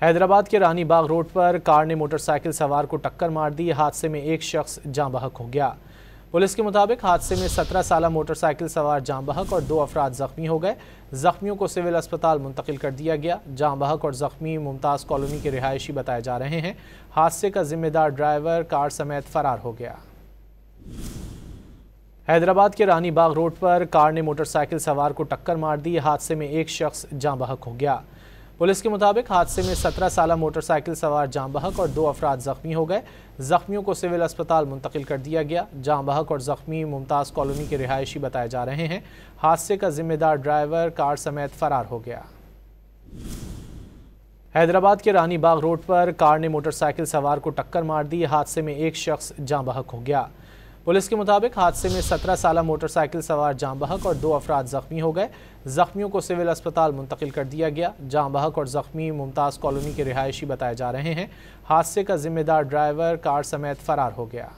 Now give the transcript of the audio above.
हैदराबाद के रानी बाग रोड पर कार ने मोटरसाइकिल सवार को टक्कर मार दी। हादसे में एक शख्स जाँ बहक हो गया। पुलिस के मुताबिक हादसे में 17 साला मोटरसाइकिल सवार जाँ बहक और 2 अफराद जख्मी हो गए। जख्मियों को सिविल अस्पताल मुंतकिल कर दिया गया। जाँ बहक और जख्मी मुमताज़ कॉलोनी के रिहायशी बताए जा रहे हैं। हादसे का जिम्मेदार ड्राइवर कार समेत फरार हो गया। हैदराबाद के रानी बाग रोड पर कार ने मोटरसाइकिल सवार को टक्कर मार दी। हादसे में एक शख्स जाँ बहक हो गया। पुलिस के मुताबिक हादसे में 17 साला मोटरसाइकिल सवार जाँ बहक और 2 अफराद जख्मी हो गए। जख्मियों को सिविल अस्पताल मुंतकिल कर दिया गया। जाँ बहक और जख्मी मुमताज़ कॉलोनी के रिहायशी बताए जा रहे हैं। हादसे का जिम्मेदार ड्राइवर कार समेत फरार हो गया। हैदराबाद के रानी बाग रोड पर कार ने मोटरसाइकिल सवार को टक्कर मार दी। हादसे में एक शख्स जाँ बहक हो गया। पुलिस के मुताबिक हादसे में 17 साला मोटरसाइकिल सवार जाँ बहक और 2 अफराद जख्मी हो गए। जख्मियों को सिविल अस्पताल मुंतकिल कर दिया गया। जाँ बहक और जख्मी मुमताज़ कॉलोनी के रिहायशी बताए जा रहे हैं। हादसे का जिम्मेदार ड्राइवर कार समेत फरार हो गया।